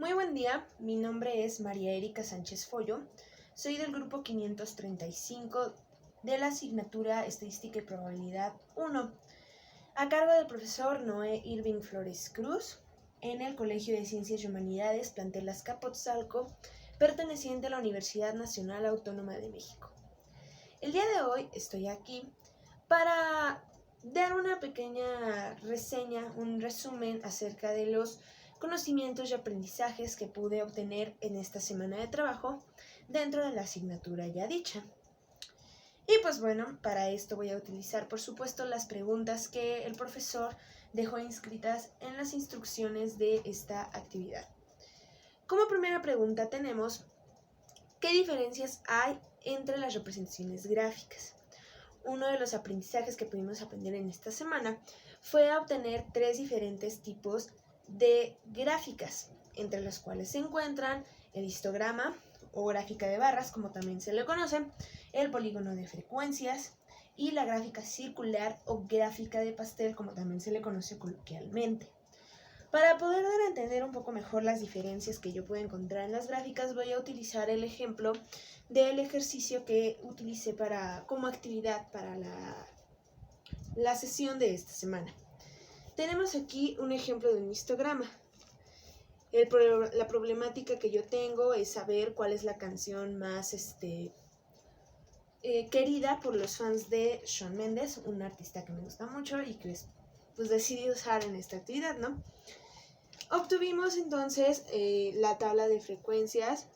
Muy buen día, mi nombre es María Erika Sánchez Follo, soy del grupo 535 de la asignatura Estadística y Probabilidad 1, a cargo del profesor Noé Irving Flores Cruz, en el Colegio de Ciencias y Humanidades Plantel Azcapotzalco, perteneciente a la Universidad Nacional Autónoma de México. El día de hoy estoy aquí para dar una pequeña reseña, un resumen acerca de los conocimientos y aprendizajes que pude obtener en esta semana de trabajo dentro de la asignatura ya dicha. Y pues bueno, para esto voy a utilizar por supuesto las preguntas que el profesor dejó inscritas en las instrucciones de esta actividad. Como primera pregunta tenemos, ¿qué diferencias hay entre las representaciones gráficas? Uno de los aprendizajes que pudimos aprender en esta semana fue obtener 3 diferentes tipos de gráficas, entre las cuales se encuentran el histograma o gráfica de barras, como también se le conoce, el polígono de frecuencias y la gráfica circular o gráfica de pastel, como también se le conoce coloquialmente. Para poder dar a entender un poco mejor las diferencias que yo puedo encontrar en las gráficas, voy a utilizar el ejemplo del ejercicio que utilicé como actividad para la sesión de esta semana. Tenemos aquí un ejemplo de un histograma. La problemática que yo tengo es saber cuál es la canción más querida por los fans de Shawn Mendes, un artista que me gusta mucho y que pues decidí usar en esta actividad, ¿no? Obtuvimos entonces la tabla de frecuencias,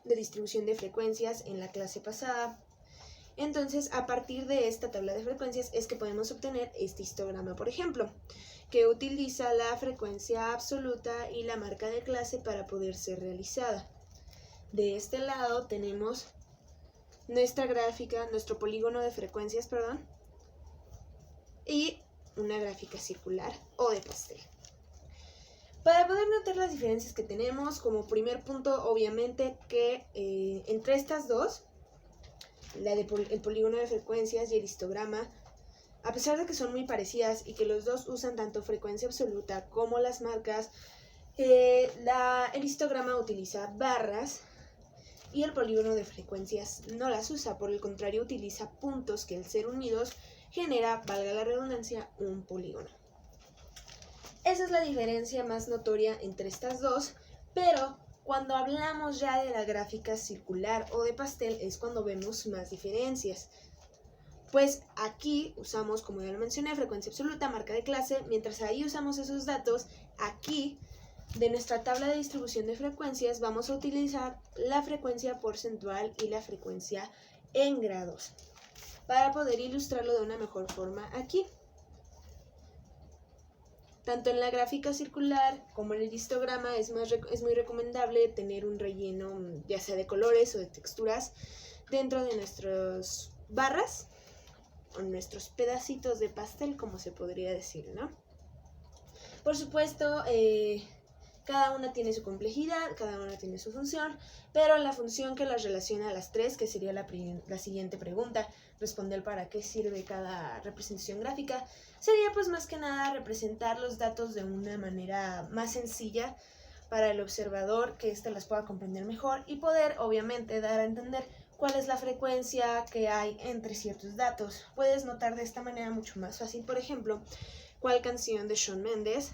de distribución de frecuencias en la clase pasada. Entonces, a partir de esta tabla de frecuencias es que podemos obtener este histograma, por ejemplo, que utiliza la frecuencia absoluta y la marca de clase para poder ser realizada. De este lado tenemos nuestra gráfica, nuestro polígono de frecuencias, y una gráfica circular o de pastel. Para poder notar las diferencias que tenemos, como primer punto, obviamente que entre estas dos, el polígono de frecuencias y el histograma, a pesar de que son muy parecidas y que los dos usan tanto frecuencia absoluta como las marcas, el histograma utiliza barras y el polígono de frecuencias no las usa, por el contrario utiliza puntos que al ser unidos genera, valga la redundancia, un polígono. Esa es la diferencia más notoria entre estas dos, pero cuando hablamos ya de la gráfica circular o de pastel es cuando vemos más diferencias. Pues aquí usamos, como ya lo mencioné, frecuencia absoluta, marca de clase, mientras ahí usamos esos datos, aquí de nuestra tabla de distribución de frecuencias vamos a utilizar la frecuencia porcentual y la frecuencia en grados para poder ilustrarlo de una mejor forma aquí. Tanto en la gráfica circular como en el histograma es muy recomendable tener un relleno ya sea de colores o de texturas dentro de nuestras barras o nuestros pedacitos de pastel, como se podría decir, ¿no? Por supuesto, cada una tiene su complejidad, cada una tiene su función, pero la función que las relaciona a las tres, que sería la siguiente pregunta, responder para qué sirve cada representación gráfica, sería pues más que nada representar los datos de una manera más sencilla para el observador, que éste las pueda comprender mejor y poder obviamente dar a entender cuál es la frecuencia que hay entre ciertos datos. Puedes notar de esta manera mucho más fácil, por ejemplo, cuál canción de Shawn Mendes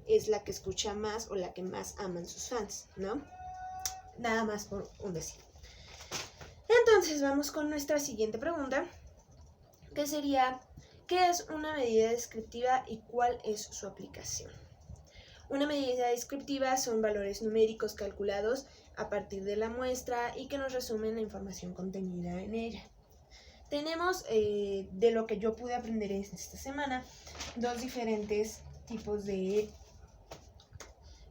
es la que escucha más o la que más aman sus fans, ¿no? Nada más por un decir. Entonces vamos con nuestra siguiente pregunta, que sería, ¿qué es una medida descriptiva y cuál es su aplicación? Una medida descriptiva son valores numéricos calculados a partir de la muestra y que nos resumen la información contenida en ella. Tenemos, de lo que yo pude aprender esta semana, dos diferentes tipos de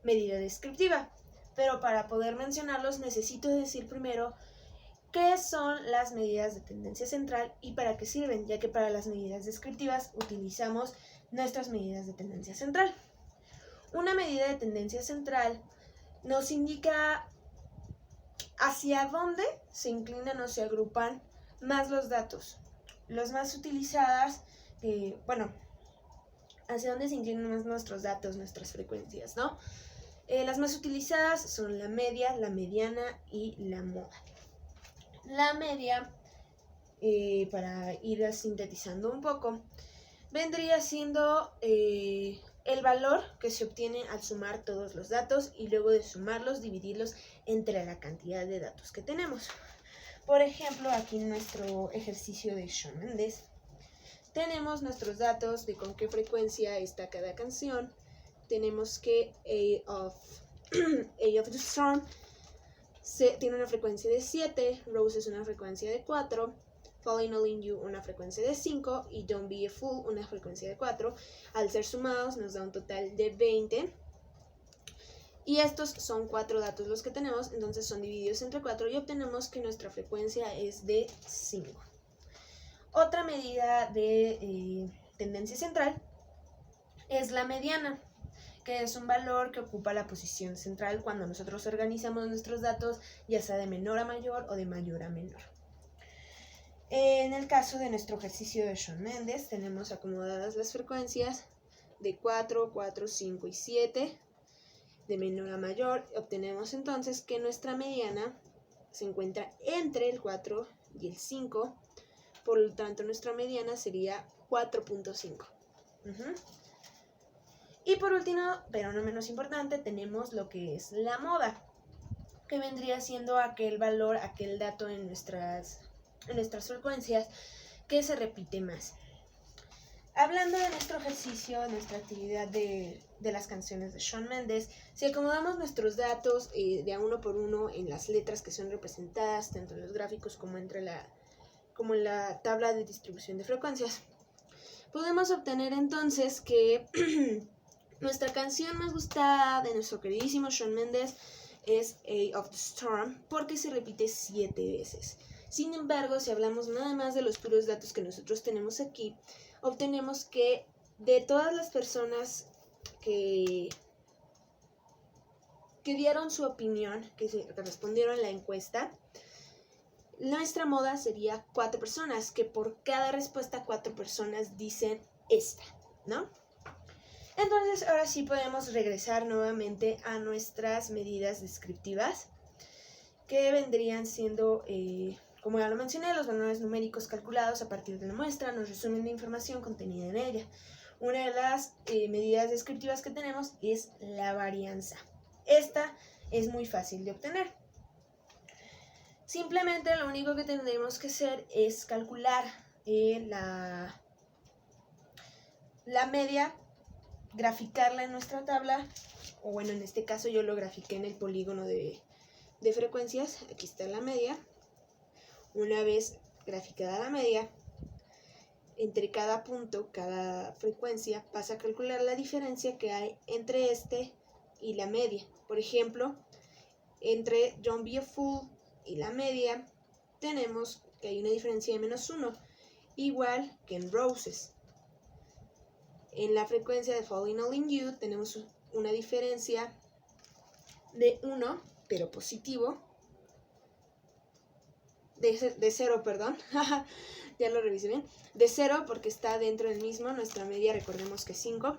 medida descriptiva, pero para poder mencionarlos necesito decir primero qué son las medidas de tendencia central y para qué sirven, ya que para las medidas descriptivas utilizamos nuestras medidas de tendencia central. Una medida de tendencia central nos indica hacia dónde se inclinan o se agrupan más los datos. Los más utilizadas, hacia dónde se inclinan más nuestros datos, nuestras frecuencias, ¿no? Las más utilizadas son la media, la mediana y la moda. La media, para ir sintetizando un poco, vendría siendo el valor que se obtiene al sumar todos los datos y luego de sumarlos, dividirlos entre la cantidad de datos que tenemos. Por ejemplo, aquí en nuestro ejercicio de Shawn Mendes, tenemos nuestros datos de con qué frecuencia está cada canción. Tenemos que A of the Storm tiene una frecuencia de 7, Roses una frecuencia de 4, Falling All in You una frecuencia de 5 y Don't Be a Fool una frecuencia de 4. Al ser sumados nos da un total de 20. Y estos son 4 datos los que tenemos, entonces son divididos entre 4 y obtenemos que nuestra frecuencia es de 5. Otra medida de tendencia central es la mediana, que es un valor que ocupa la posición central cuando nosotros organizamos nuestros datos, ya sea de menor a mayor o de mayor a menor. En el caso de nuestro ejercicio de Shawn Mendes, tenemos acomodadas las frecuencias de 4, 4, 5 y 7, de menor a mayor. Obtenemos entonces que nuestra mediana se encuentra entre el 4 y el 5, por lo tanto nuestra mediana sería 4.5. Y por último, pero no menos importante, tenemos lo que es la moda, que vendría siendo aquel valor, aquel dato en nuestras frecuencias que se repite más. Hablando de nuestro ejercicio, nuestra actividad de las canciones de Shawn Mendes, si acomodamos nuestros datos de a uno por uno en las letras que son representadas, tanto en los gráficos como en la tabla de distribución de frecuencias, podemos obtener entonces que nuestra canción más gustada de nuestro queridísimo Shawn Mendes es A of the Storm, porque se repite 7 veces. Sin embargo, si hablamos nada más de los puros datos que nosotros tenemos aquí, obtenemos que de todas las personas que dieron su opinión, que respondieron a la encuesta, nuestra moda sería 4 personas, que por cada respuesta 4 personas dicen esta, ¿no? Entonces, ahora sí podemos regresar nuevamente a nuestras medidas descriptivas, que vendrían siendo, como ya lo mencioné, los valores numéricos calculados a partir de la muestra nos resumen la información contenida en ella. Una de las medidas descriptivas que tenemos es la varianza. Esta es muy fácil de obtener. Simplemente lo único que tendremos que hacer es calcular la media, graficarla en nuestra tabla, o bueno, en este caso yo lo grafiqué en el polígono de frecuencias. Aquí está la media. Una vez graficada la media, entre cada punto, cada frecuencia, pasa a calcular la diferencia que hay entre este y la media. Por ejemplo, entre Don't Be a Fool y la media tenemos que hay una diferencia de -1, igual que en Roses. En la frecuencia de Falling All in You tenemos una diferencia de 1, pero positivo, de 0, perdón, ya lo revisé bien, de 0 porque está dentro del mismo, nuestra media recordemos que es 5,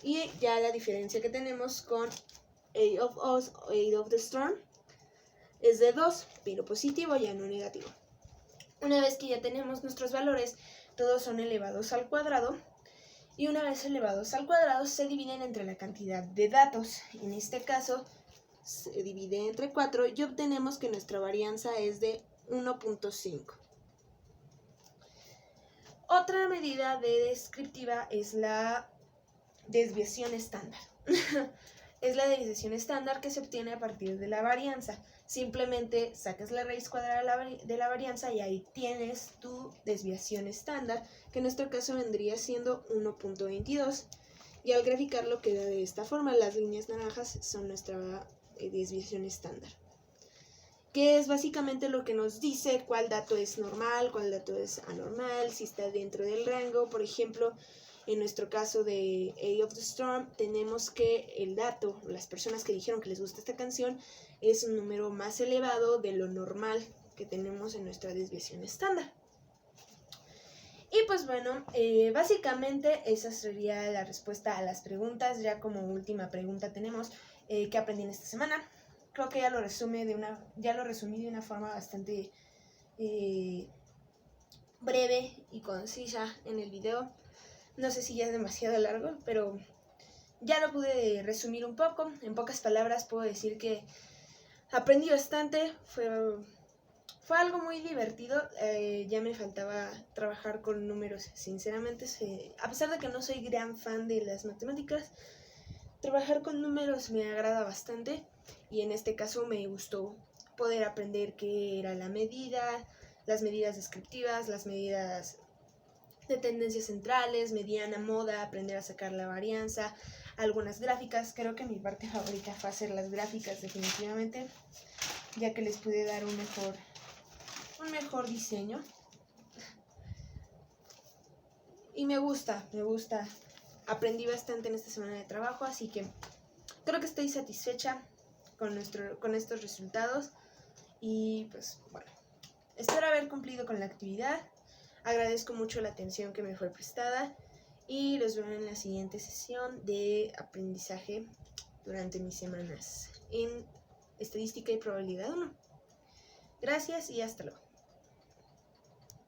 y ya la diferencia que tenemos con A of the Storm es de 2, pero positivo, ya no negativo. Una vez que ya tenemos nuestros valores, todos son elevados al cuadrado, y una vez elevados al cuadrado se dividen entre la cantidad de datos. En este caso se divide entre 4 y obtenemos que nuestra varianza es de 1.5. Otra medida descriptiva es la desviación estándar. Es la desviación estándar que se obtiene a partir de la varianza. Simplemente sacas la raíz cuadrada de la varianza y ahí tienes tu desviación estándar, que en nuestro caso vendría siendo 1.22. Y al graficarlo queda de esta forma. Las líneas naranjas son nuestra desviación estándar, que es básicamente lo que nos dice cuál dato es normal, cuál dato es anormal, si está dentro del rango. Por ejemplo, en nuestro caso de A of the Storm, tenemos que el dato, las personas que dijeron que les gusta esta canción, es un número más elevado de lo normal que tenemos en nuestra desviación estándar. Y pues bueno, básicamente esa sería la respuesta a las preguntas. Ya como última pregunta tenemos, ¿qué aprendí en esta semana? Creo que ya lo resumí de una forma bastante breve y concisa en el video. No sé si ya es demasiado largo, pero ya lo pude resumir un poco. En pocas palabras puedo decir que aprendí bastante, fue algo muy divertido. Ya me faltaba trabajar con números, sinceramente. A pesar de que no soy gran fan de las matemáticas, trabajar con números me agrada bastante. Y en este caso me gustó poder aprender qué era la medida, las medidas descriptivas, las medidas de tendencias centrales, mediana, moda, aprender a sacar la varianza, algunas gráficas. Creo que mi parte favorita fue hacer las gráficas, definitivamente, ya que les pude dar un mejor diseño. Y me gusta. Aprendí bastante en esta semana de trabajo, así que creo que estoy satisfecha con estos resultados. Y pues bueno, espero haber cumplido con la actividad. Agradezco mucho la atención que me fue prestada y los veo en la siguiente sesión de aprendizaje durante mis semanas en Estadística y Probabilidad 1. Gracias y hasta luego.